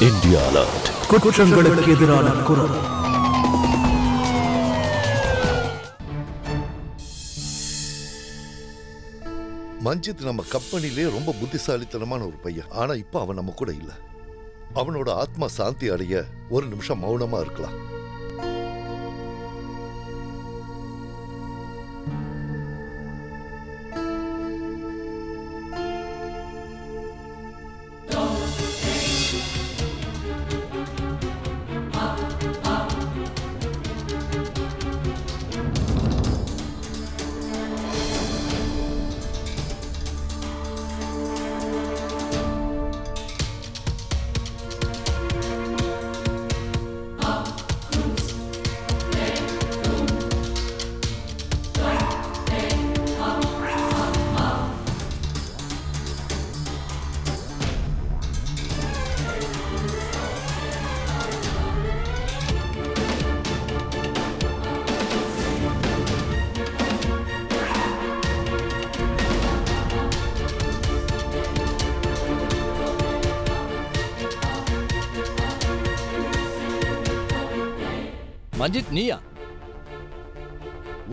India alert. குற்றங்களுக்கு எதிரான குரல். மஞ்சித் நம்ம கம்பெனிலே ரொம்ப புத்திசாலித்தனமான ஒரு பையன். ஆனா இப்ப அவன் நம்ம கூட இல்ல. அவனோட ஆத்மா சாந்தி அடைய ஒரு நிமிஷம் மௌனமா இருக்கலாம். மஞ்சித், நீயா?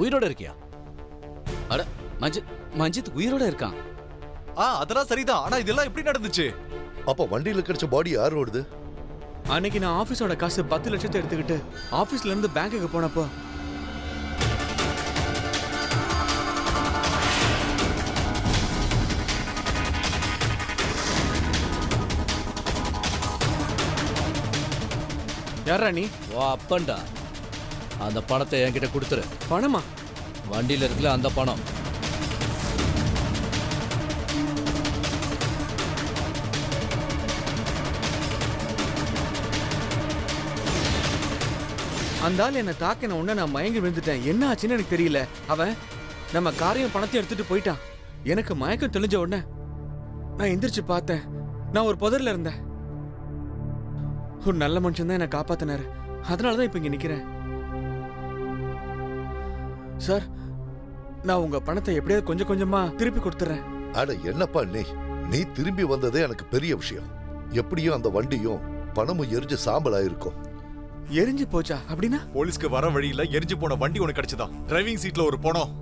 உயிரோட இருக்கியா? அட மஞ்சித் உயிரோட இருக்கான். அதெல்லாம் சரிதான். ஆனா இதெல்லாம் எப்படி நடந்துச்சு? அப்ப வண்டியில கிடைச்ச பாடி யாரோடது? அன்னைக்கு நான் ஆபீஸோட காசு 10 லட்சத்தை எடுத்துக்கிட்டு ஆபீஸ்ல இருந்து பேங்குக்கு போனப்போ யாரா நீ? வா அப்பன்டா. அந்த பணத்தை என்கிட்ட கொடுத்துரு. பணமா? வண்டியில இருக்குல்ல அந்த பணம். அந்த ஆள் என்ன தாக்கின உடனே நான் மயங்கி விழுந்துட்டேன். என்ன ஆச்சுன்னு எனக்கு தெரியல. அவன் நம்ம காரையும் பணத்தையும் எடுத்துட்டு போயிட்டான். எனக்கு மயக்கம் தெளிஞ்ச உடனே நான் எந்திரிச்சு பார்த்தேன். நான் ஒரு புதர்ல இருந்தேன். ஒரு நல்ல மனுஷன் தான் என்னை காப்பாத்தினாரு. அதனாலதான் இப்ப இங்க நிக்கிறேன். சார், நான் உங்க பணத்தை எப்படியாவது கொஞ்சம் கொஞ்சமா திருப்பி கொடுத்துறேன். அட என்னப்பா நீ திரும்பி வந்ததே எனக்கு பெரிய விஷயம். எப்படியும் அந்த வண்டியும் பணமும் எரிஞ்சு சாம்பல் ஆயிருக்கும். எரிஞ்சு போச்சா? அப்படின்னா போலீஸ்க்கு வர வழியில எரிஞ்சு போன வண்டி உனக்கு கிடைச்சதா? டிரைவிங் சீட்ல ஒரு பணம்.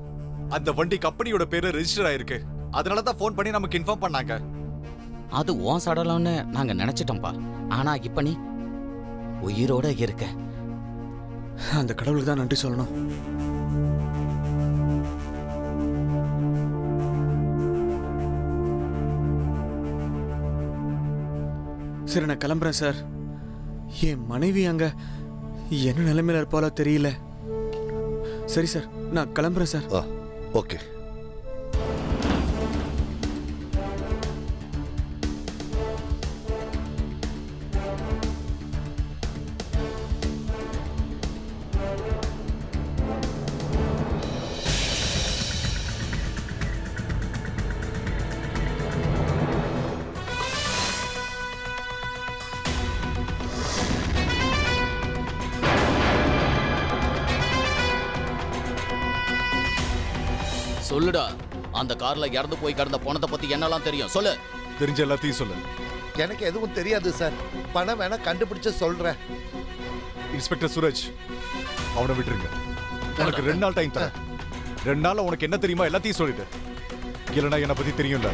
அந்த வண்டி கம்பெனியோட பேர்ல ரெஜிஸ்டர் ஆயிருக்கு. அதனாலதான் போன் பண்ணி நமக்கு இன்ஃபார்ம் பண்ணாங்க. அது உன் சடலம்னு நாங்க நினைச்சிட்டோம்பா. ஆனா இப்ப நீ உயிரோட இருக்க. அந்த கடவுளுக்கு தான் நன்றி சொல்லணும். சரி, நான் கிளம்புறேன் சார். என் மனைவி அங்க என்ன நிலைமையில இருப்பாலோ தெரியல. சரி சார், நான் கிளம்புறேன் சார். ஓகே. சொல்லுடா, அந்த கார்ல இறந்து போய் கிடந்த பணத்தை பத்தி என்னெல்லாம் தெரியும் சொல்லு. தெரிஞ்ச எல்லாத்தையும் சொல்லு. எனக்கு எதுவும் தெரியாது சார். பணம் வேணா கண்டுபிடிச்சு சொல்றேன். இன்ஸ்பெக்டர் சூரஜ், அவனை விட்டுருங்க. உனக்கு 2 நாள் டைம் தரேன். 2 நாள்ல உனக்கு என்ன தெரியுமா எல்லாத்தையும் சொல்லிட்டு. இல்லைன்னா என்னை பத்தி தெரியும்ல.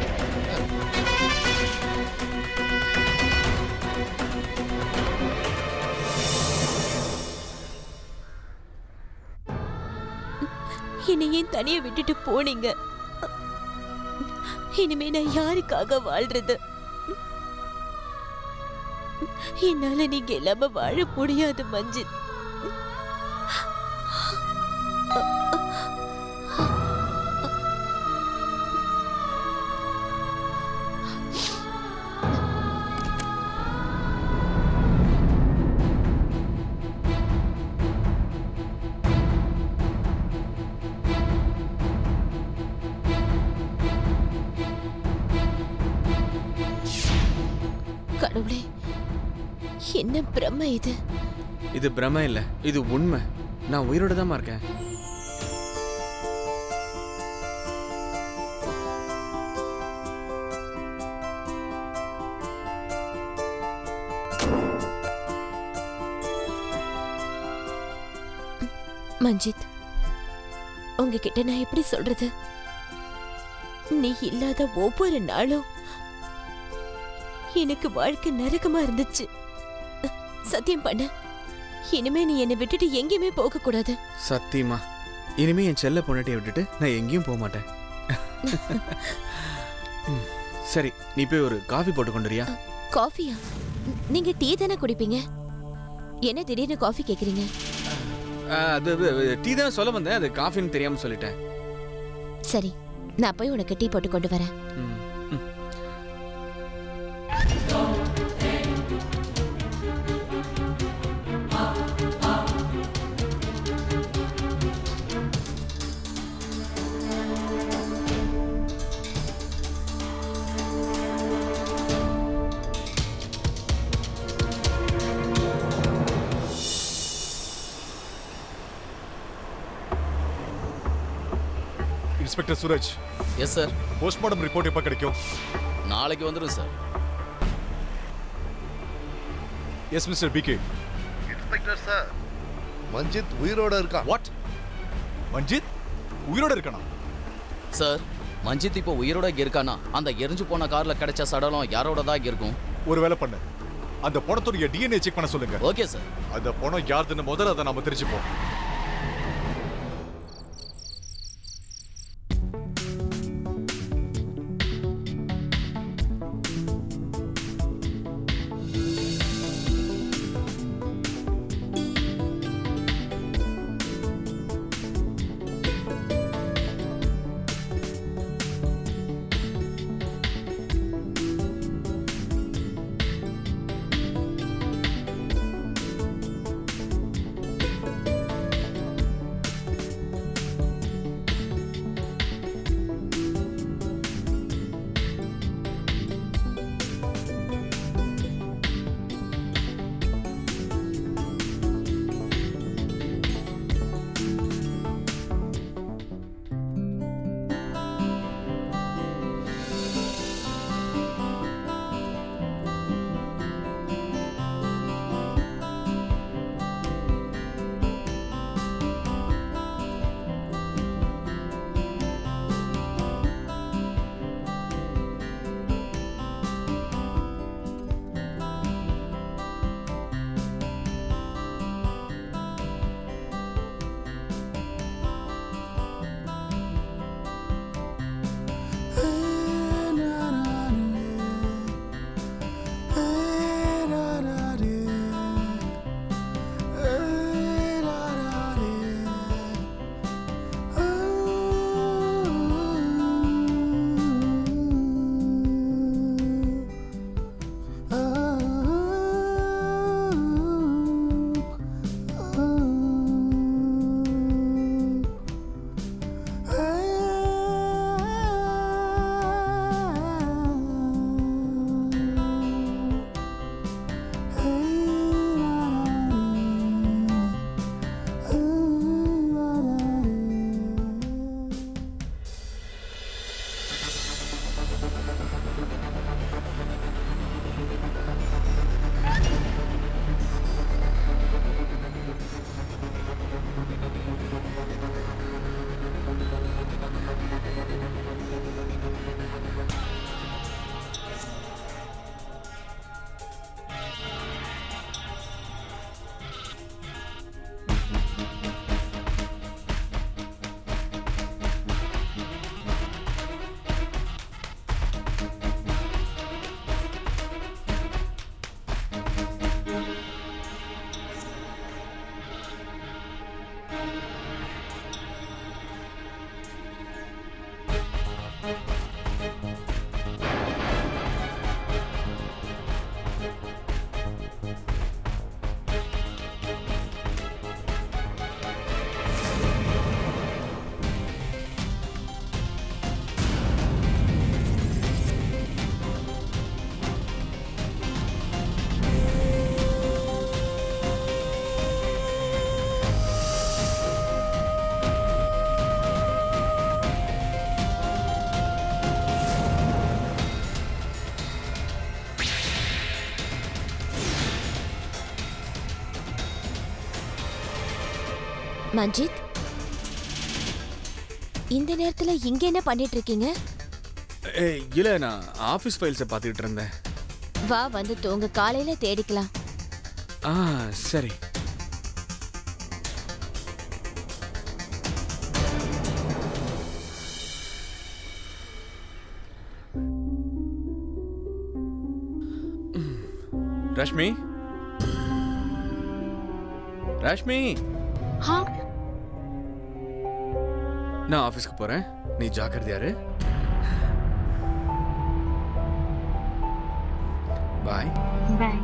என்னை ஏன் தனியா விட்டுட்டு போனீங்க? இனிமே நான் யாருக்காக வாழ்றது? என்னால நீங்க இல்லாம வாழ முடியாது மஞ்சித். கடவுளே, என்ன பிரமை இது? இது பிரமை இல்ல, இது உண்மை. நான் உயிரோட தான் இருக்கேன். மஞ்சித், உங்ககிட்ட நான் எப்படி சொல்றது? நீ இல்லாத ஒவ்வொரு நாளும் எனக்கு வாழ்க்கை நரகமா இருந்துச்சு. சத்தியம் பண்ண, இனிமே நீ என்னை விட்டுட்டு எங்கேயுமே போக கூடாது. சத்தியமா இனிமே என் செல்ல பொண்டாட்டியை விட்டுட்டு நான் எங்கேயும் போக மாட்டேன். சரி, நீ போய் ஒரு காஃபி போட்டு கொண்டுறியா? காஃபியா? நீங்க டீ தானே குடிப்பீங்க, என்ன திடீர்னு காஃபி கேக்குறீங்க? அது டீ தானே சொல்ல வந்தேன், அது காஃபின்னு தெரியாம சொல்லிட்டேன். சரி, நான் போய் உனக்கு டீ போட்டு கொண்டு வரேன். Inspector Suraj. Yes sir. Postmortem report எப்ப கிடைக்கும்? நாளைக்கு வந்துடும் sir. Yes mister PK. Inspector sir, Manjit உயிரோட இருக்கான். வாட்? மஞ்சித் உயிரோட இருக்கானா? சார், மஞ்சித் இப்போ உயிரோட இருக்கானா? அந்த எரிஞ்சு போன கார்ல கிடைச்ச சடலம் யாரோட தான் இருக்கும்? ஒரு வேலை பண்ணு, அந்த பணத்துடைய டிஎன்ஏ செக் பண்ண சொல்லுங்க. Okay sir. அந்த பணம் யாருதுன்னு முதல்ல அதை நாம தெரிஞ்சுப்போம். மஞ்சித், இந்த நேரத்துல இங்க என்ன பண்ணிட்டு இருக்கீங்க? இல்ல, நான் ஆபீஸ் ஃபைல்ஸை பார்த்துக்கிட்டு இருந்தேன். வா, வந்து தூங்க, காலையில தேடிக்கலாம். சரி. ரஷ்மி, ரஷ்மி, நான் ஆபீஸ்க்கு போறேன், நீ ஜாக்கிரதையாரு. பாய். பாய்.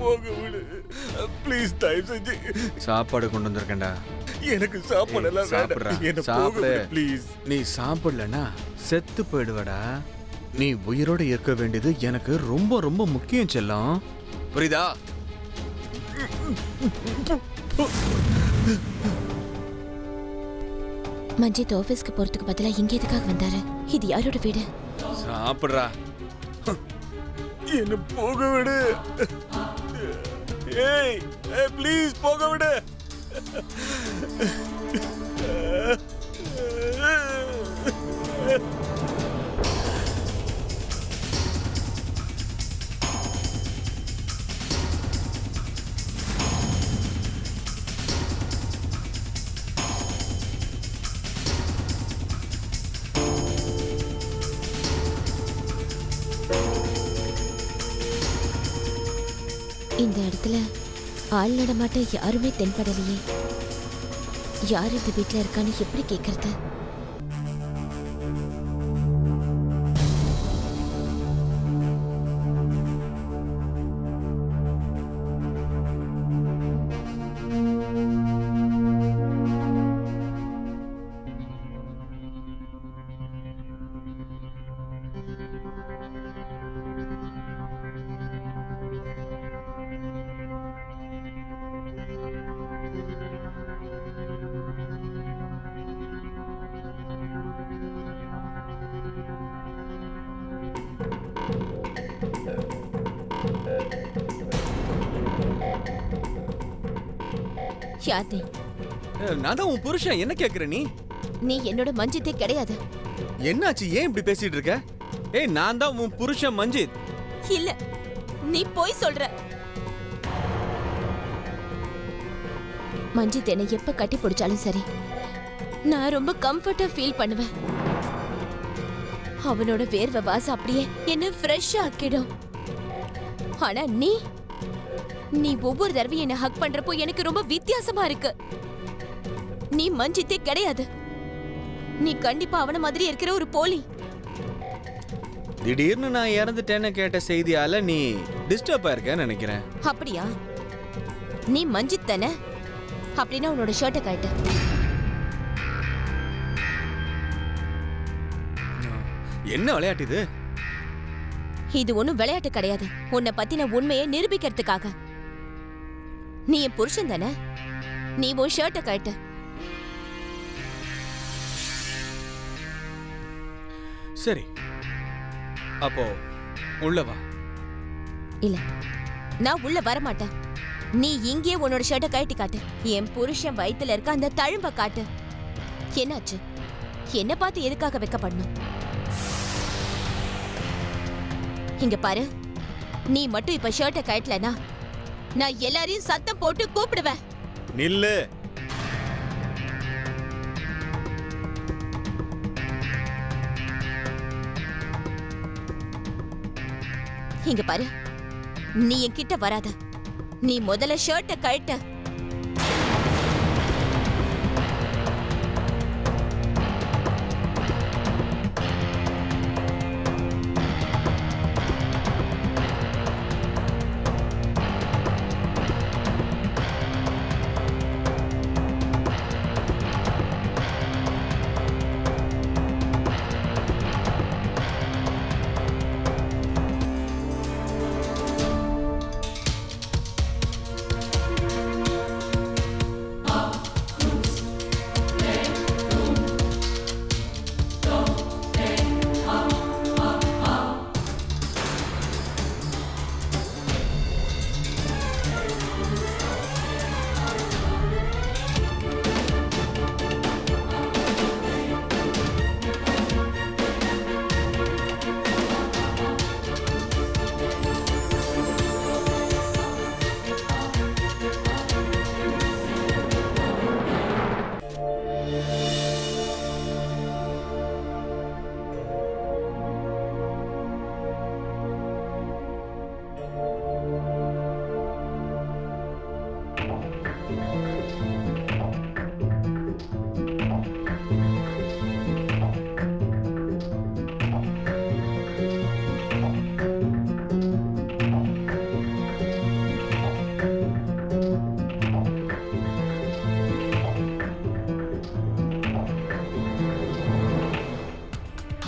போக விடு ப்ளீஸ், தயவு செஞ்சு. சாப்பாடு கொண்டு வந்திருக்கேன்டா. எனக்கு சாப்பாடு எல்லாம் வேண்டாம். என்ன போக விடு ப்ளீஸ். நீ சாப்பிடலனா செத்து போயிடுவடா. நீ உயிரோட இருக்க வேண்டியது எனக்கு ரொம்ப ரொம்ப முக்கியம் செல்லம், புரியுதா? மஞ்சித் ஆபீஸ்க்கு போறதுக்கு பதிலா இங்க எதுக்காக வந்தாரு? இது யாரோட வீடு? சாப்பிடுறா. என்ன போக விடு. ஏய் ப்ளீஸ் போக விடு. இந்த இடத்துல ஆள் நடமாட்ட யாருமே தென்படலையே. யார் இந்த வீட்டில் இருக்கான்னு எப்படி கேட்கறது? யார் நீ? நான் தான் உன் புருஷன். என்ன கேக்குற நீ? நீ என்னோட மஞ்சித்தே கிடையாது. என்னாச்சு? ஏன் இப்படி பேசிட்டு இருக்க? ஏய், நான் தான் உன் புருஷன் மஞ்சித். இல்ல, நீ போய் சொல்ற. மஞ்சித் என்னை எப்ப கட்டி பிடிச்சாலும் சரி, நான் ரொம்ப கம்ஃபர்ட்டா ஃபீல் பண்ணுவேன். அவனோட வேர்வை வாசம் அப்படியே என்ன ஃப்ரெஷ்ஷா ஆக்கிடும். ஆனா நீ ஒவ்வொரு தடவையும் என்ன ஹக் பண்றப்போ எனக்கு ரொம்ப வித்தியாசமா இருக்கு. நீ மஞ்சித்தே கிடையாது. நீ கண்டிப்பா அவன மாதிரி இருக்கிற ஒரு போலி. திடீர்னு நான் இறந்துட்டேன்னு கேட்ட செய்தியால நீ டிஸ்டர்ப் ஆயிருக்கேன்னு நினைக்கிறேன். அப்படியா? நீ மஞ்சித் தானே? அப்படின்னா உன்னோட ஷர்ட்டை கழட்டு. என்ன விளையாட்டு இது? இது ஒண்ணும் விளையாட்டு கிடையாது. உன்னை பத்தின உண்மையை நிரூபிக்கிறதுக்காக. நீ என் புருஷன் தானே? நீ உன் ஷர்ட்டை கழட்டு. சரி, அப்போ உள்ள வா. இல்ல, நான் உள்ள வரமாட்டேன். நீ இங்கே உன்னோட ஷர்ட்டை கழட்டி காட்டு. என் புருஷன் வயித்துல இருக்க அந்த தழும்ப காட்டு. என்னாச்சு? என்ன பார்த்து எதுக்காக வெக்கப்படணும்? இங்க பாரு, நீ மட்டும் இப்ப ஷர்ட்டை கழட்டலனா நான் எல்லாரையும் சத்தம் போட்டு கூப்பிடுவேன். நில்லு. இங்க பாரு, நீ என்கிட்ட வராத. நீ முதல்ல ஷர்ட்டை கழட்ட.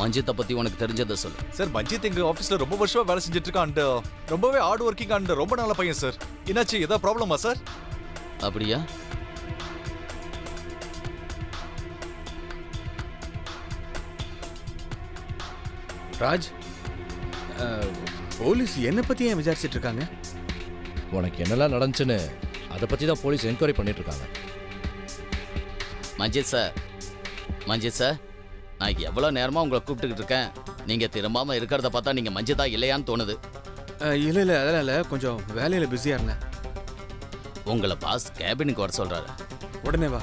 மஞ்சித்தை பத்தி உனக்கு தெரிஞ்சதை சொல்லு. சார், மஞ்சித் எங்க ஆபீஸ்ல ரொம்ப வருஷமா வேலை செஞ்சுட்டு இருக்கான் அண்ட் ரொம்பவே ஹார்ட் ஒர்க்கிங் அண்ட் ரொம்ப நல்ல பையன் சார். என்னாச்சு? ஏதாவது ப்ராப்ளமா சார்? அப்படியா? ராஜ், போலீஸ் என்ன பத்தி ஏன் விசாரிச்சிட்டு இருக்காங்க? உனக்கு என்னெல்லாம் நடந்துச்சுன்னு அதை பத்தி தான் போலீஸ் என்கொயரி பண்ணிட்டு இருக்காங்க. மஞ்சித் சார், நான் எவ்வளோ நேரமா உங்களை கூப்பிட்டுக்கிட்டு இருக்கேன். நீங்க திரும்பாம இருக்கிறத பார்த்தா நீங்க மஞ்சித்தா இல்லையான்னு தோணுது. இல்ல, அதெல்லாம் இல்ல, கொஞ்சம் வேலையில பிஸியா இருந்தேன். உங்களை பாஸ் கேபினுக்கு வர சொல்றாரு. உடனே வா.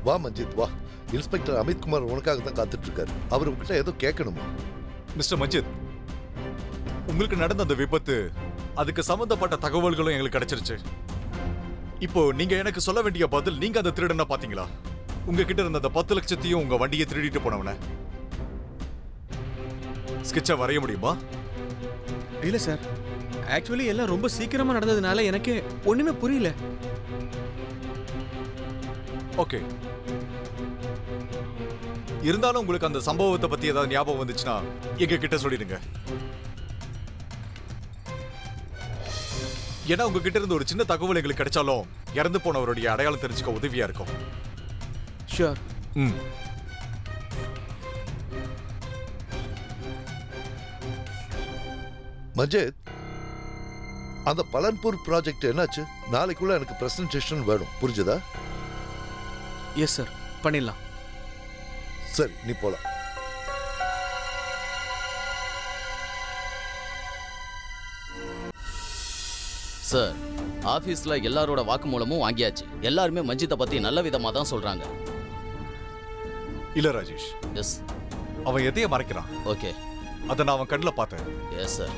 வா மஞ்சித் வா. இன்ஸ்பெக்டர் அமித்குமார் உனக்காக தான் காத்துட்டு இருக்காரு. அவர் உங்ககிட்ட ஏதோ கேட்கணுமா? மிஸ்டர் மஞ்சித், உங்களுக்கு நடந்த அந்த விபத்து, அதுக்கு சம்பந்தப்பட்ட தகவல்களும் எங்களுக்கு கிடைச்சிருச்சு. இப்போ நீங்க எனக்கு சொல்ல வேண்டிய பதில், நீங்க அந்த திருடனை பாத்தீங்களா? உங்ககிட்ட இருந்த அந்த 10 லட்சத்தையும் உங்க வண்டியை திருடிட்டு போனவன ஸ்கெட்சா வரைய முடியுமா? இல்ல சார், ஆக்சுவலி எல்லாம் ரொம்ப சீக்கிரமா நடந்ததுனால எனக்கு ஒண்ணுமே புரியல. ஓகே, இருந்தாலும் உங்களுக்கு அந்த சம்பவத்தை பத்தி ஏதாவது ஞாபகம் வந்துச்சுன்னா எங்க கிட்ட சொல்லிடுங்க. ஏன்னா உங்ககிட்ட இருந்து ஒரு சின்ன தகவல் எங்களுக்கு கிடைச்சாலும் இறந்து போனவருடைய அடையாளம் தெரிஞ்சுக்க உதவியா இருக்கும். ஷூர். மஞ்சித், அந்த பலன்பூர் ப்ராஜெக்ட் என்னாச்சு? நாளைக்குள்ள எனக்கு பிரசன்டேஷன் வேணும், புரிஞ்சுதா? எஸ் சார், பண்ணிடலாம். சரி, நீ போலாம். சார், ஆபீஸ்ல எல்லாரோட வாக்குமூலமும் வாங்கியாச்சு. எல்லாருமே மஞ்சித்தை பத்தி நல்ல விதமா தான் சொல்றாங்க. இல்ல ராஜேஷ், எஸ். அவன் எதைய மறைக்கிறான். ஓகே, அதை நான் அவன் கண்ணில் பார்த்தேன். Yes sir.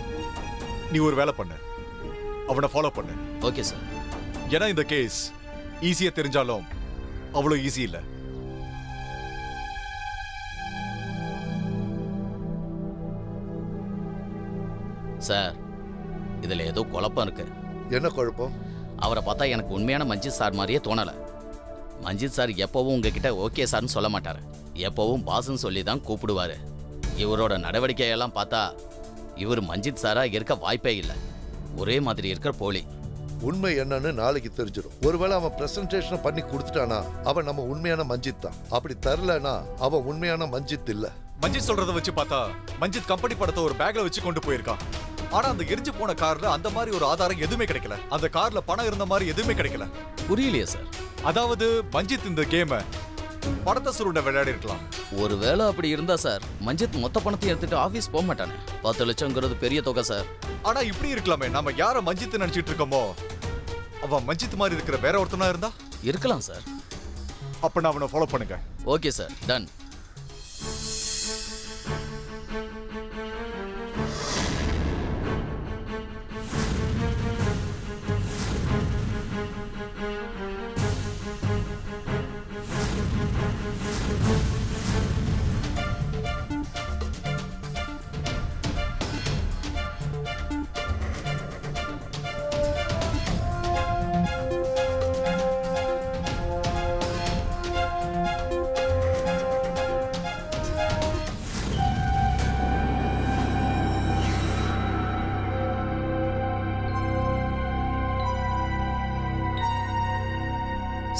நீ ஒரு வேலை பண்ணு, அவனை ஃபாலோ பண்ணு. Okay sir. ஏன்னா இந்த கேஸ் ஈஸியா தெரிஞ்சாலும் அவ்வளோ ஈஸி இல்லை. சார், இதுல ஏதோ குழப்பம் இருக்கு. என்ன குழப்பம்? அவரை பார்த்தா எனக்கு உண்மையான மஞ்சித் சார் மாதிரியே தோணல. மஞ்சித் சார் எப்பவும் உங்ககிட்ட ஓகே சார்னு சொல்ல மாட்டாரு, எப்பவும் பாஸ்ன்னு சொல்லி தான் கூப்பிடுவாரு. இவரோட நடவடிக்கையெல்லாம் பார்த்தா இவர் மஞ்சித் சாரா இருக்க வாய்ப்பே இல்லை. ஒரே மாதிரி இருக்கிற போலி. உண்மை என்னன்னு நாளைக்கு தெரிஞ்சிடும். ஒருவேளை அவன் பிரசன்டேஷன் பண்ணி கொடுத்துட்டானா அவன் நம்ம உண்மையான மஞ்சித் தான். அப்படி தரலனா அவன் உண்மையான மஞ்சித் இல்ல. மஞ்சித் சொல்றத வச்சு பார்த்தா மஞ்சித் கம்பெனி படத்தை ஒரு பேக்ல வச்சு கொண்டு போயிருக்கான். ஆனா அந்த எரிஞ்சு போன கார்ல அந்த மாதிரி ஒரு ஆதாரம் எதுவுமே கிடைக்கல. அந்த கார்ல பணம் இருந்த மாதிரி எதுவுமே கிடைக்கல. புரியலையே சார். அதாவது மஞ்சித் இந்த கேமை படத்தை சுருண்ட விளையாடி இருக்கலாம். ஒருவேளை அப்படி இருந்தா சார், மஞ்சித் மொத்த பணத்தை எடுத்துட்டு ஆபீஸ் போக மாட்டானே. 10 லட்சம்ங்கிறது பெரிய தொகை சார். ஆனா இப்படி இருக்கலாமே, நாம யார மஞ்சித் நினைச்சிட்டு இருக்கோமோ அவன் மஞ்சித் மாதிரி இருக்கிற வேற ஒருத்தனா இருந்தா இருக்கலாம் சார். அப்ப நான் அவனை ஃபாலோ பண்ணுங்க. Okay sir, ton.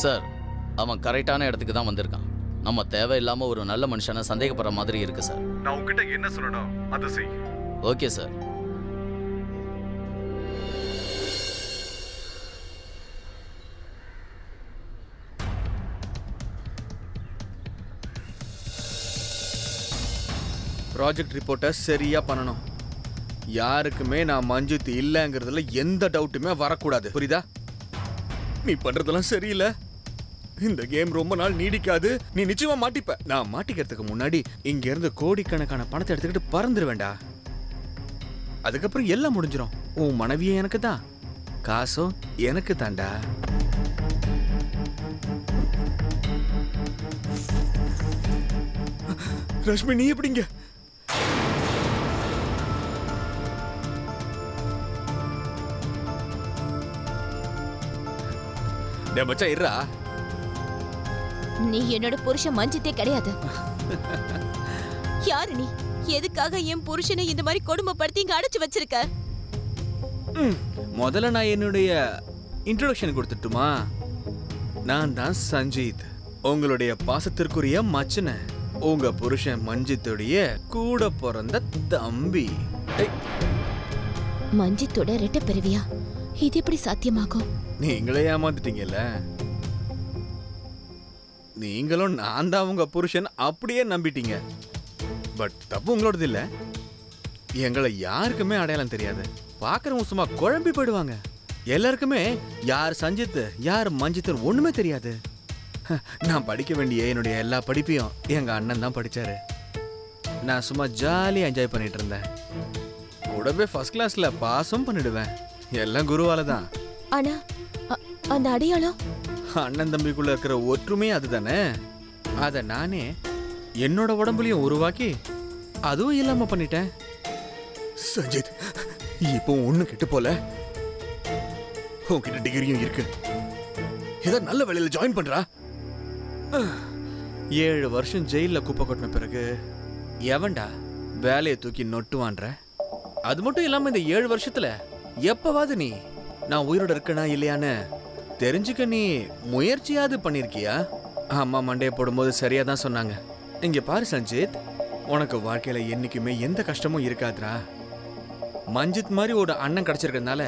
சார், அவன் கரெக்டான இடத்துக்கு தான் வந்திருக்கான். நம்ம தேவையில்லாம ஒரு நல்ல மனுஷனை சந்தேகப்படுற மாதிரி இருக்கு சார். நான் உங்ககிட்ட என்ன சொல்லணும் அதை செய். Okay sir. ப்ராஜெக்ட் ரிப்போர்ட்டை சரியா பண்ணணும். யாருக்குமே நான் மஞ்சித் இல்லைங்கிறதுல எந்த டவுட்டுமே வரக்கூடாது, புரியுதா? நீ பண்றதெல்லாம் சரியில்லை. இந்த கேம் ரொம்ப நாள் நீடிக்காது. நீ நிச்சயமா மாட்டிப்ப. நான் மாட்டிக்கிறதுக்கு முன்னாடி இங்க இருந்து கோடிக்கணக்கான பணத்தை எடுத்துக்கிட்டு பறந்துருவேண்டா. அதுக்கப்புறம் எல்லாம் முடிஞ்சிடும். உன் மனைவியே எனக்கு தான், காசும் எனக்கு தாண்டா. ரஷ்மி, நீ எப்படிங்க? மச்சா இருடா. நீ என்னோட புருஷன் மஞ்சித்தே கிடையாது. யாரு நீ? எதுக்காக என் புருஷனை இந்த மாதிரி கொடுமைப்படுத்தி இங்க அடைச்சு வச்சிருக்க? முதல்ல நான் என்னுடைய இன்ட்ரோடக்ஷன் கொடுத்துட்டுமா? நான் தான் சஞ்சீத், உங்களுடைய பாசத்திற்குரிய மச்சன, உங்க புருஷன் மஞ்சித்துடைய கூட பிறந்த தம்பி. மஞ்சித்தோட ரெட்ட பிறவியா? இது எப்படி சாத்தியமாகும்? நீங்களே ஏமாந்துட்டீங்கல்ல. நீங்களும் நான் தான் உங்க புருஷன் அப்படியே நம்பிட்டீங்க. பட் தப்பு உங்களோடது இல்ல. எங்களை யாருக்குமே அடையாளம் தெரியாது. பாக்குறவங்க சும்மா குழம்பி போயிடுவாங்க. எல்லாருக்குமே யார் சஞ்சித் யார் மஞ்சித் ஒண்ணுமே தெரியாது. நான் படிக்க வேண்டிய என்னுடைய எல்லா படிப்பையும் எங்க அண்ணன் தான் படிச்சாரு. நான் சும்மா ஜாலியா என்ஜாய் பண்ணிட்டு இருந்தேன். கூடவே ஃபர்ஸ்ட் கிளாஸ்ல பாஸும் பண்ணிடுவேன். எல்லாம் குருவால தான். ஆனா அந்த அடையாளம் அண்ணன் தம்பிக்குள்ள இருக்கிற ஒற்றுமையே அதுதானே. அத நானே என்னோட உடம்புலயும் உருவாக்கி அதுவும் இல்லாம பண்ணிட்டேன். சஞ்சித், இப்போ ஒண்ணு கெட்டு போல. உன்கிட்ட டிகிரியும் இருக்கு. ஏதோ நல்ல வேலையில ஜாயின் பண்றா. 7 வருஷம் ஜெயில குப்பை கொட்டின பிறகு எவன்டா வேலையை தூக்கி நொட்டுவான்ற? அது மட்டும் இல்லாம இந்த 7 வருஷத்துல எப்பவாது நீ நான் உயிரோட இருக்கனா இல்லையான்னு தெரிஞ்சுக்க நீ முயற்சியாவது பண்ணிருக்கியா? அம்மா மண்டைய போடும்போது சரியா தான் சொன்னாங்க. இங்க பாரு சஞ்சித், உனக்கு வாழ்க்கையில என்னைக்குமே எந்த கஷ்டமும் இருக்காதுரா. மஞ்சித் மாதிரி ஒரு அண்ணன் கிடைச்சிருக்கிறதுனால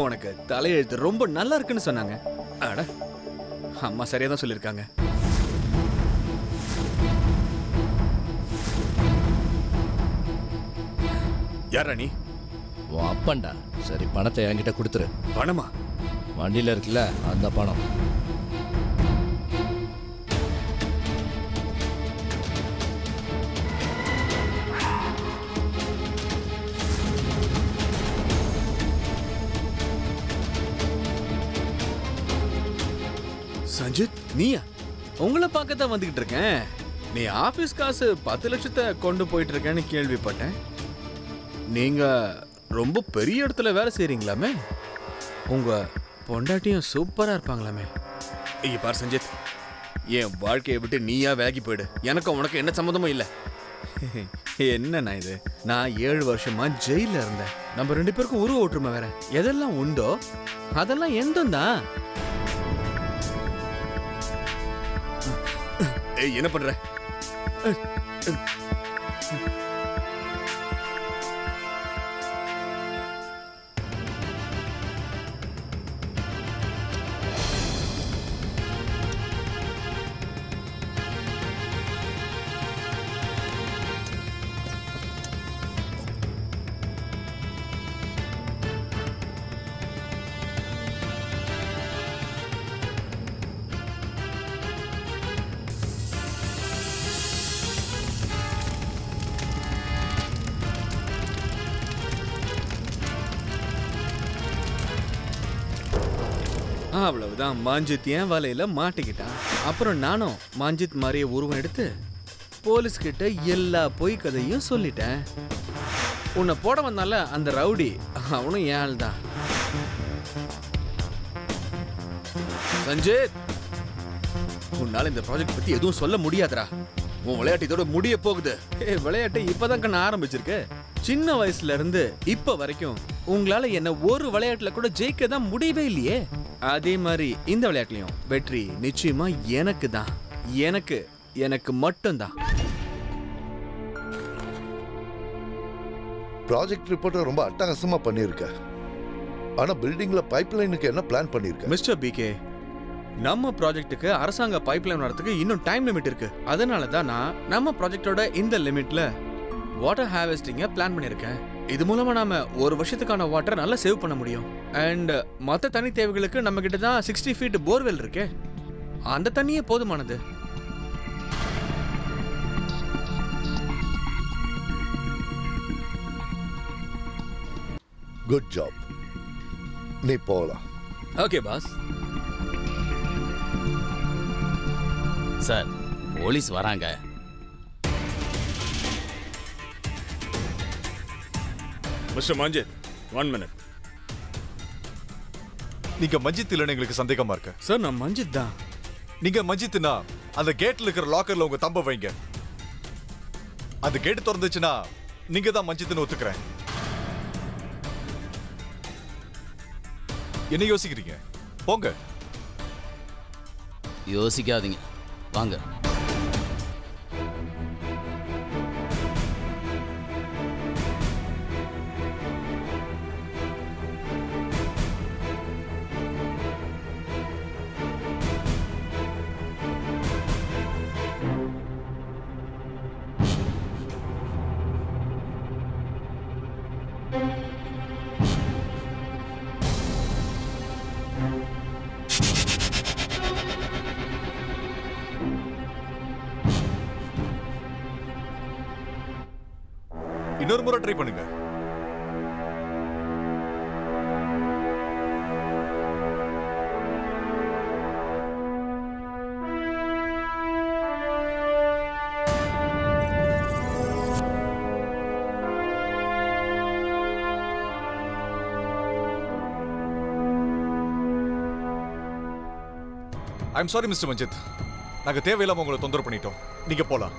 உனக்கு தலையெழுத்து ரொம்ப நல்லா இருக்குன்னு சொன்னாங்க. அட அம்மா சரியா தான் சொல்லியிருக்காங்க. யாரா நீ? உன் அப்பன்டா. சரி, பணத்தை என்கிட்ட கொடுத்துரு. பணமா? வண்டியில இருக்குல்ல அந்த பணம். சஞ்சித், நீயா? உங்களை பார்க்கத்தான் வந்துகிட்டு இருக்கேன். நீ ஆபீஸ் காசு 10 லட்சத்தை கொண்டு போயிட்டு இருக்கேன்னு கேள்விப்பட்டேன். நீங்க ரொம்ப பெரிய இடத்துல வேலை செய்றீங்களாமே. உங்க பொண்டாட்டியும் சூப்பரா இருப்பாங்களாமே. ஐயா பார் சஞ்சித், என் வாழ்க்கையை விட்டு நீயா விலகி போயிடு. எனக்கும் உனக்கு என்ன சம்மந்தமும் இல்லை. என்ன இது? நான் 7 வருஷமா ஜெயில இருந்தேன். நம்ம 2 பேருக்கும் உருவ ஒற்றுமை வேற. எதெல்லாம் உண்டோ அதெல்லாம் எந்தம் தான். ஏய், என்ன பண்ற? அவ்வளவுதான். மஞ்சித் என் வலையில மாட்டிக்கிட்டான். அப்புறம் நானும் மஞ்சித் மாதிரியே உருவம் எடுத்து போலீஸ் கிட்ட எல்லா பொய் கதையும் சொல்லிட்டேன். உன்னை போட வந்தால அந்த ரவுடி, அவனும் ஏன் ஆள் தான். சஞ்சித், உன்னால இந்த ப்ராஜெக்ட் பத்தி எதுவும் சொல்ல முடியாதுடா. உன் விளையாட்டு இதோட முடிய போகுது. விளையாட்டு இப்பதான் கண்ண ஆரம்பிச்சிருக்கு. சின்ன வயசுல இருந்து இப்ப வரைக்கும் உங்களால என்ன ஒரு விளையாட்டுல கூட ஜெயிக்க தான் முடியவே இல்லையே. அதே மாதிரி இந்த விளையாட்டுலயும் வெற்றி நிச்சயமா எனக்கு தான். எனக்கு மட்டும்தான். ப்ராஜெக்ட் ரிப்போர்ட்டை ரொம்ப அட்டகாசமா பண்ணியிருக்க. ஆனா பில்டிங்ல பைப்லைனுக்கு என்ன பிளான் பண்ணிருக்க? மிஸ்டர் பிகே, நம்ம ப்ராஜெக்ட்டுக்கு அரசாங்க பைப்லைன் வரதுக்கு இன்னும் டைம் லிமிட் இருக்கு. அதனால தான் நான் நம்ம ப்ராஜெக்டோட இந்த லிமிட்ல வாட்டர் ஹார்வெஸ்டிங்க பிளான் பண்ணியிருக்கேன். இது மூலமா நாம ஒரு வருஷத்துக்கான வாட்டர் நல்லா சேவ் பண்ண முடியும். அண்ட் மற்ற தண்ணி தேவைகளுக்கு நம்ம கிட்ட தான் 60 ஃபீட் போர்வெல் இருக்கு. அந்த தண்ணியே போதுமானது. Good job. நீ போகலாம். Okay boss. சார், போலீஸ் வராங்க. Mister Manjit, 1 minute. நீங்க மஞ்சித் இல்லைன்னு எங்களுக்கு சந்தேகமா இருக்கு. சார், நான் மஞ்சித் தான். நீங்க மஞ்சித்னா அந்த கேட்ல இருக்கிற லாக்கர்ல உங்க தம்ப வைங்க. அந்த கேட் திறந்துச்சுன்னா நீங்க தான் மஞ்சித்னு ஒத்துக்கிறேன். என்ன யோசிக்கிறீங்க? போங்க. யோசிக்காதீங்க, வாங்க. இன்னொரு முறை ட்ரை பண்ணுங்க. ஐம் சாரி மிஸ்டர் மஞ்சித், நாங்க தேவையில்லாம உங்களை தொந்தரவு பண்ணிட்டோம். நீங்க போலாம்.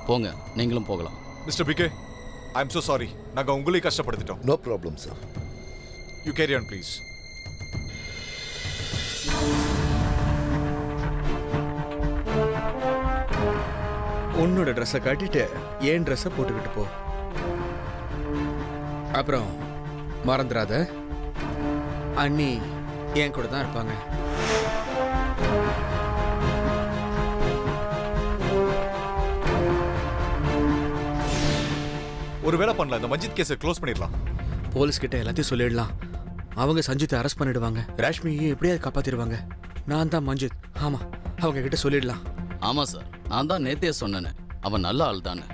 போங்க, நீங்களும் போகலாம். Mister PK, I'm so sorry. நாங்க உங்களை கஷ்டப்படுத்திட்டோம். No problem sir. You carry on please. உன்னோட ட்ரெஸ்ஸை கட்டிட்டு என் ட்ரெஸ்ஸை போட்டுக்கிட்டு போ. அப்புறம் மறந்துடாத, அண்ணி என் கூட தான் இருப்பாங்க. ஒரு வேலை பண்ணலாம், இந்த மஞ்சித் கேஸை க்ளோஸ் பண்ணிடலாம். போலீஸ் கிட்ட எல்லாத்தையும் சொல்லிடலாம். அவங்க சஞ்சித்தை அரெஸ்ட் பண்ணிடுவாங்க, ராஷ்மியையும் எப்படியாவது காப்பாத்திடுவாங்க. நான் தான் மஞ்சித். ஆமா, அவங்க கிட்ட சொல்லிடலாம். ஆமா சார், நான் தான் நேத்தே சொன்னேன், அவன் நல்ல ஆள் தானே.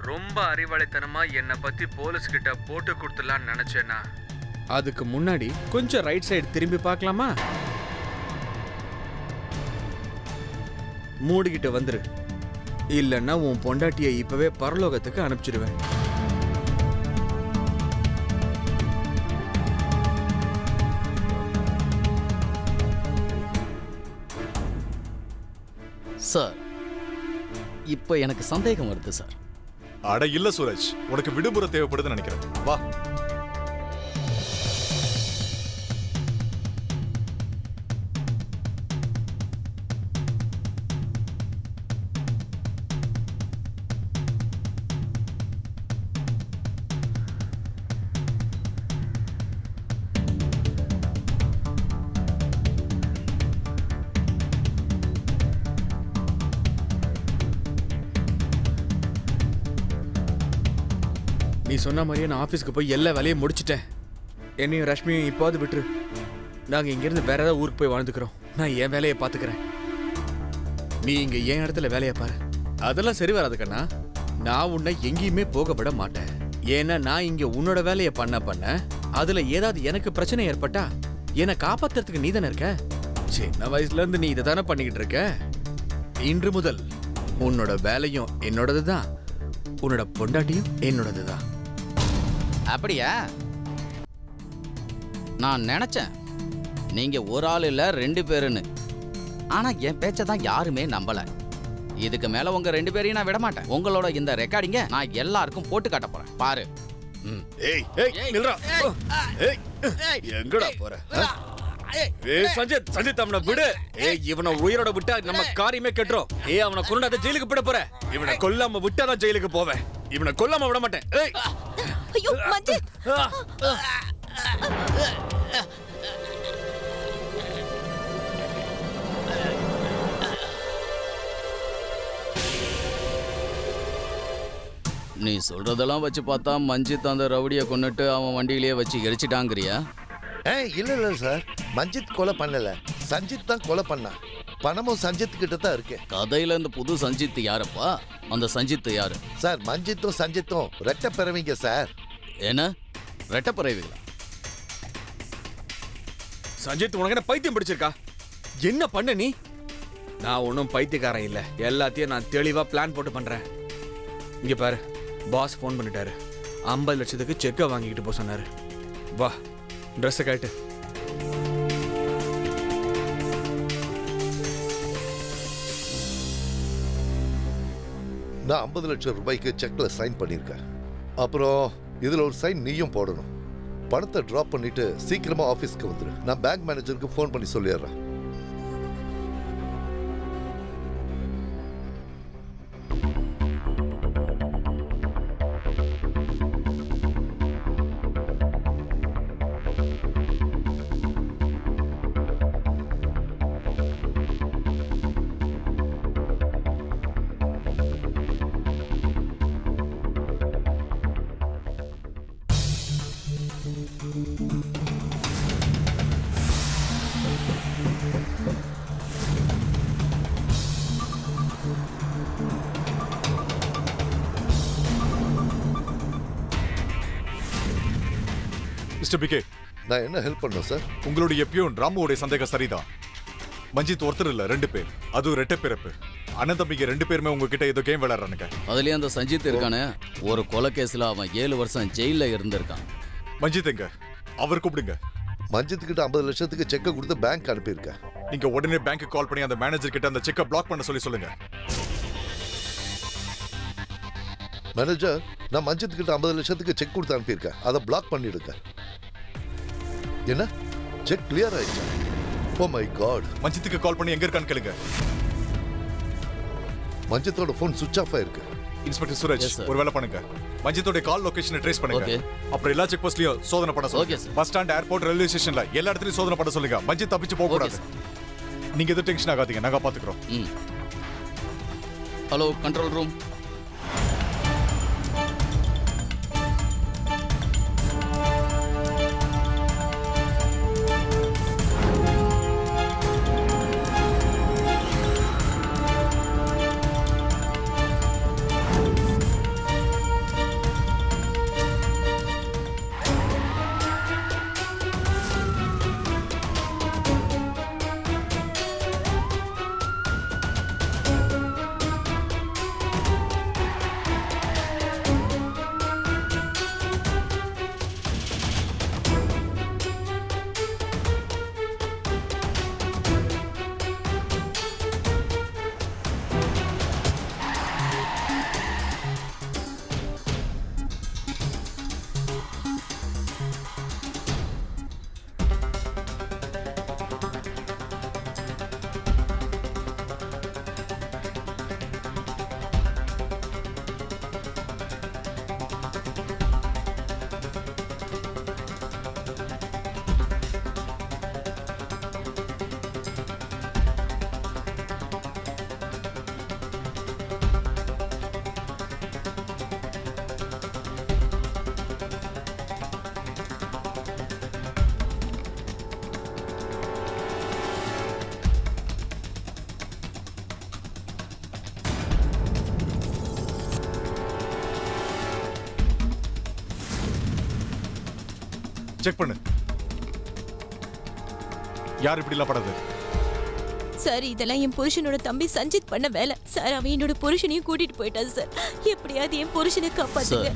ரொம்ப அறிவாளித்தனமா என்னை பத்தி போலீஸ் கிட்ட போட்டு கொடுத்துடலான்னு நினைச்சேன்னா, அதுக்கு முன்னாடி கொஞ்சம் ரைட் சைடு திரும்பி பார்க்கலாமா? மூடிக்கிட்டு வந்துரு, இல்லைன்னா உன் பொண்டாட்டியை இப்பவே பரலோகத்துக்கு அனுப்பிச்சிடுவேன். சார், இப்போ எனக்கு சந்தேகம் வருது சார். அட இல்ல சூரஜ், உனக்கு விடுமுறை தேவைப்படுதுன்னு நினைக்கிறேன். வா. நீ சொன்ன மாதிரியே நான் ஆஃபீஸ்க்கு போய் எல்லா வேலையும் முடிச்சிட்டேன். என்னையும் ரஷ்மியும் இப்போது விட்டுரு. நாங்கள் இங்கேருந்து வேற ஏதாவது ஊருக்கு போய் வாழ்ந்துக்கிறோம். நான் என் வேலையை பார்த்துக்கிறேன். நீ இங்கே என் இடத்துல வேலையை பாரு. அதெல்லாம் சரி வராது கண்ணா. நான் உன்னை எங்கேயுமே போக விட மாட்டேன். ஏன்னா நான் இங்கே உன்னோட வேலையை பண்ண அதில் ஏதாவது எனக்கு பிரச்சனை ஏற்பட்டா என்னை காப்பாத்துறதுக்கு நீ தானே இருக்க. சின்ன வயசுல இருந்து நீ இதை தானே பண்ணிக்கிட்டு இருக்க. இன்று முதல் உன்னோட வேலையும் என்னோடது தான், உன்னோட பொண்டாட்டியும் என்னோடது தான். அப்படியா? நான் நினைச்சேன் நீங்க ஒரு ஆள் இல்ல 2 பேருன்னு. ஆனா என் பேச்சை தான் யாருமே நம்பல. இதுக்கு மேல உங்க 2 பேரையும் நான் விட மாட்டேன். உங்களோட இந்த ரெக்கார்டிங்க நான் எல்லாருக்கும் போட்டு காட்ட போறேன். பாரு. ஏய் ஏய் நில்றா. ஏய் எங்கடா போற? ஏய் சஞ்சித் அவனை விடு. ஏய் இவனை உயிரோட விட்டா நம்ம காரியமே கெட்டுரும். ஏய் அவனை கொண்டாத ஜெயிலுக்கு போட போற. இவனை கொல்லாம விட்டாதான் ஜெயிலுக்கு போவேன். இவனை கொல்லாம விட மாட்டேன். ஏய் ஐயோ மஞ்சித். நீ சொல்றதெல்லாம் வச்சு பார்த்தா மஞ்சித் அந்த ரவுடியை கொன்னுட்டு அவன் வண்டியிலேயே வச்சு எரிச்சிட்டாங்கிறியா? இல்ல சார், மஞ்சித் கொலை பண்ணல, சஞ்சித் தான் கொலை பண்ணான். பணமும் சஞ்சித் கிட்ட தான் இருக்கு. கதையில இந்த புது சஞ்சித் யாரப்பா? அந்த சஞ்சித் யாரு? சார் மஞ்சித்தும் சஞ்சித்தும் ரெட்ட பிறவிங்க சார். என்ன ரெட்ட பிறவிகளா? சஞ்சித் உனக்கு என்ன பைத்தியம் பிடிச்சிருக்கா? என்ன பண்ண நீ? நான் ஒன்றும் பைத்தியக்காரன் இல்ல. எல்லாத்தையும் நான் தெளிவா பிளான் போட்டு பண்றேன். இங்க பாரு, பாஸ் ஃபோன் பண்ணிட்டாரு. 50 லட்சத்துக்கு செக்கை வாங்கிக்கிட்டு போக சொன்னாரு. வா ட்ரெஸ்ஸை காட்டு. நான் 50 லட்சம் ரூபாய்க்கு செக்ல சைன் பண்ணியிருக்கேன். அப்புறம் இதுல ஒரு சைன் நீயும் போடணும். பணத்தை டிராப் பண்ணிட்டு சீக்கிரமா ஆபீஸ்க்கு வந்துரு. நான் பேங்க் மேனேஜருக்கு ஃபோன் பண்ணி சொல்லிடுறேன். மிஸ்டர் பிகே, நான் என்ன ஹெல்ப் பண்ணணும் சார்? உங்களுடைய பியூன் ராமுவோட சந்தேகம் சரிதான். மஞ்சித் ஒருத்தர் இல்ல 2 பேர், அதுவும் ரெட்டை பிறப்பு. அண்ணன் தம்பிங்க 2 பேருமே உங்ககிட்ட ஏதோ கேம் விளையாடுறானுங்க. அதுலயே அந்த சஞ்சித் இருக்கானே, ஒரு கொலை கேஸ்ல அவன் 7 வருஷம் ஜெயில இருந்திருக்கான். மஞ்சித் எங்க? அவர் கூப்பிடுங்க. மஞ்சித் கிட்ட 50 லட்சத்துக்கு செக்கை கொடுத்து பேங்க் அனுப்பியிருக்கேன். நீங்க உடனே பேங்க்கு கால் பண்ணி அந்த மேனேஜர் கிட்ட அந்த செக்கை பிளாக் பண்ண சொல்லுங்க. மேனேஜர், நான் மஞ்சித் கிட்ட 50 லட்சத்துக்கு செக் கொடுத்து அனுப்பியிருக்கேன். அதை பிளாக் பண்ணிடுங்க. என்ன செக் கிளியர் ஆயிடுச்சா? Oh my God. மஞ்சித்துக்கு கால் பண்ணி எங்க இருக்கான்னு கேளுங்க. மஞ்சித்தோட போன் சுவிட்ச் ஆஃப் ஆயிருக்கு. இன்ஸ்பெக்டர் சூரஜ், ஒரு வேலை பண்ணுங்க. மஞ்சித்தோட கால் லொகேஷனை ட்ரேஸ் பண்ணுங்க. அப்புறம் எல்லா செக் போஸ்ட்லயும் சோதனை பண்ண சொல்லுங்க. பஸ் ஸ்டாண்ட், ஏர்போர்ட், ரயில்வே ஸ்டேஷன்ல எல்லா இடத்துலயும் சோதனை பண்ண சொல்லுங்க. மஞ்சித் தப்பிச்சு போக கூடாது. நீங்க எதுவும் டென்ஷன் ஆகாதீங்க, நாங்க பாத்துக்கிறோம். Hello control room. செக் பண்ணு. யார் இப்படி எல்லாம் படாது? சார், இதெல்லாம் என் புருஷனோட தம்பி சஞ்சித் பண்ண வேலை சார். அவன் என்னோட புருஷனையும் கூட்டிட்டு போயிட்டான் சார். எப்படியாவது என் புருஷனை காப்பாத்துங்க.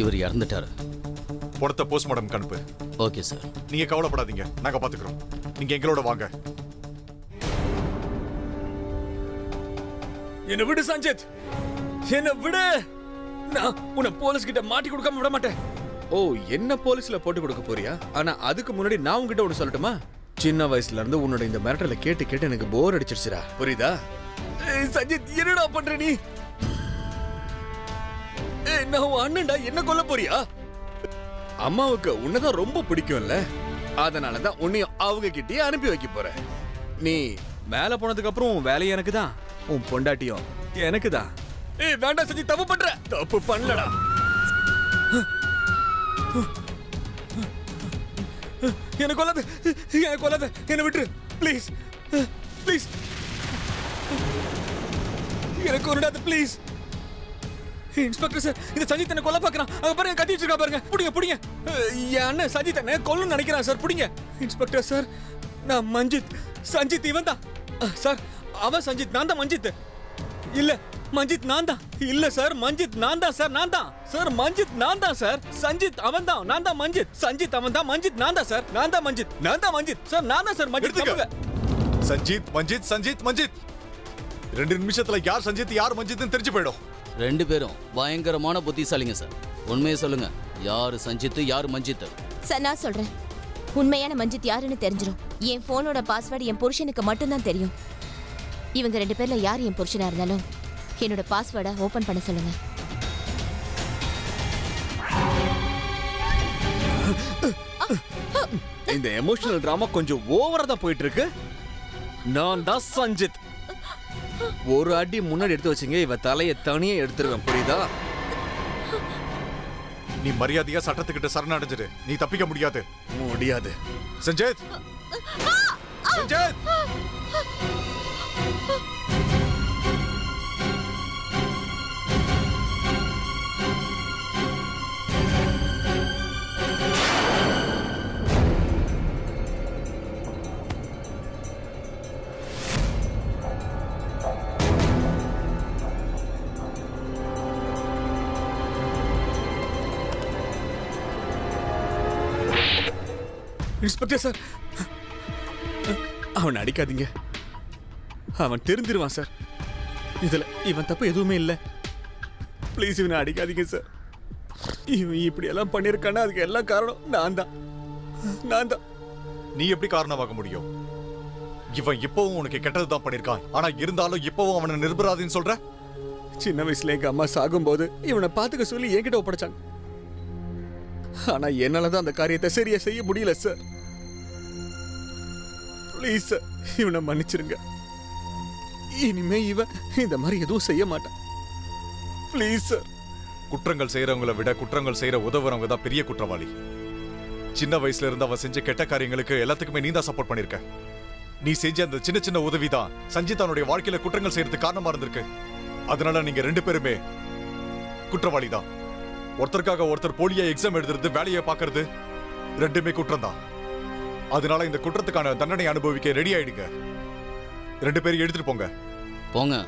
இவர் இறந்துட்டாரு. படத்தை போஸ்ட்மார்டம் அனுப்பு. Okay sir. நீங்க கவலைப்படாதீங்க, நாங்க பாத்துக்கிறோம். நீங்க எங்களோட வாங்க. என்ன விடு சஞ்சித், என்ன விடு. நான் உன்னை போலீஸ் கிட்ட மாட்டி கொடுக்காம விட மாட்டேன். ஓ, என்ன போலீஸ்ல போட்டு கொடுக்க போறியா? ஆனா அதுக்கு முன்னாடி நான் உன்கிட்ட ஒன்னு சொல்லட்டுமா? சின்ன வயசுல இருந்து உன்னோட இந்த மிரட்டலை கேட்டு கேட்டு எனக்கு போர் அடிச்சிருச்சுடா. புரியுதா? சஞ்சித், என்னடா பண்ற நீ? நான் உன் அண்ணன்டா, என்ன கொல்ல போறியா? அம்மாவுக்கு உன்னதான் ரொம்ப பிடிக்கும்ல, அதனாலதான் உன்னையும் அவங்க கிட்டயே அனுப்பி வைக்க போறேன். நீ மேல போனதுக்கு அப்புறம் உன் வேலையை எனக்கு தான், உன் பொண்டாட்டியும் எனக்கு தான். வேண்டாம் சஞ்சித், தப்பு பண்ற. தப்பு பண்ணலடா. என்ன கொல்லாத, என்ன கொல்லாத, என்ன விட்டுரு ப்ளீஸ், ப்ளீஸ். எனக்கு கொல்லாத ப்ளீஸ். இன்ஸ்பெக்டர் சார், இந்த சஞ்சித் என்ன கொல்ல பார்க்கறான். அங்க பாருங்க, கத்தி வச்சிருக்கா பாருங்க. புடிங்க புடிங்க. என் அண்ணன் சஞ்சித் என்ன கொல்லணும்னு நினைக்கிறான் சார். புடிங்க. இன்ஸ்பெக்டர் சார், நான் மஞ்சித். சஞ்சித் இவன் தான் சார். அவன் சஞ்சித், நான் தான் மஞ்சித். இல்ல மஞ்சித் நான் தான். இல்ல சார், மஞ்சித் நான் தான் சார். நான் தான் சார். மஞ்சித் நான் தான் சார். சஞ்சித் அவன் தான், நான் தான் மஞ்சித். சஞ்சித் அவன் தான், மஞ்சித் நான் தான் சார். நான் தான் மஞ்சித், நான் தான் மஞ்சித் சார். நான் தான் சார் மஞ்சித். சஞ்சித், மஞ்சித், சஞ்சித், மஞ்சித். 2 நிமிஷத்துல யார் சஞ்சித் யார் மஞ்சித்னு தெரிஞ்சு போயிடும். 2 பேரும் பயங்கரமான புத்திசாலிங்க சார். உண்மையை சொல்லுங்க, யாரு சஞ்சித் யாரு மஞ்சித்? சார், நான் சொல்றேன். உண்மையான மஞ்சித் யாருன்னு தெரிஞ்சிடும். என் போனோட பாஸ்வேர்டு என் புருஷனுக்கு மட்டும்தான் தெரியும். இவங்க 2 பேர்ல யார் என் புருஷனா இருந்தாலும் என்னோட பாஸ்வேர்டை ஓபன் பண்ண சொல்லுங்க. இந்த எமோஷனல் டிராமா கொஞ்சம் ஓவரா தான் போயிட்டு இருக்கு. நான் தான் சஞ்சித். ஒரு அடி முன்னாடி எடுத்து வச்சீங்க, இவ தலையை தனியே எடுத்துருவேன். புரியுதா? நீ மரியாதையா சட்டத்துக்கிட்ட சரணடைஞ்சிரு. நீ தப்பிக்க முடியாது. முடியாது. சஞ்சித், சஞ்சித். இன்ஸ்பெக்டர் சார், அவன் அடிக்காதீங்க. அவன் தெரிஞ்சிருவான் சார். இதுல இவன் தப்பு எதுவுமே இல்ல. ப்ளீஸ் இவனை அடிக்காதீங்க சார். இவன் இப்படி எல்லாம் பண்ணியிருக்கானா அதுக்கு எல்லாம் காரணம் நான் தான். நீ எப்படி காரணமாக முடியும்? இவன் இப்பவும் உனக்கு கெட்டதுதான் பண்ணிருக்கான். ஆனா இருந்தாலும் இப்பவும் அவனை நிர்பராதின்னு சொல்ற? சின்ன வயசுல எங்க அம்மா சாகும்போது இவனை பாத்துக்க சொல்லி என்கிட்ட ஒப்படைச்சாங்க. ஆனா என்னாலதான் அந்த காரியத்தை சரியா செய்ய முடியல சார். ப்ளீஸ் சார், இவனை மன்னிச்சிருங்க. இனிமே இவன் இந்த மாதிரி எதுவும் செய்ய மாட்டான். Please sir. குற்றங்கள் செய்யறவங்களை விட குற்றங்கள் செய்யற உதவுறவங்க தான் பெரிய குற்றவாளி. சின்ன வயசுல இருந்து அவன் செஞ்ச கெட்ட காரியங்களுக்கு எல்லாத்துக்குமே நீ தான் சப்போர்ட் பண்ணிருக்க. நீ செஞ்ச அந்த சின்ன சின்ன உதவி தான் சஞ்சிதானுடைய வாழ்க்கையில குற்றங்கள் செய்யறதுக்கு காரணமா இருந்திருக்கு. அதனால நீங்க 2 பேருமே குற்றவாளி தான். ஒருத்தருக்காக ஒருத்தர் போலியா எக்ஸாம் எழுதுறது, வேலையை பாக்குறது 2மே குற்றம் தான். அதனால இந்த குற்றத்துக்கான தண்டனை அனுபவிக்க ரெடி ஆயிடுங்க. 2 பேரும் எடுத்துட்டு போங்க.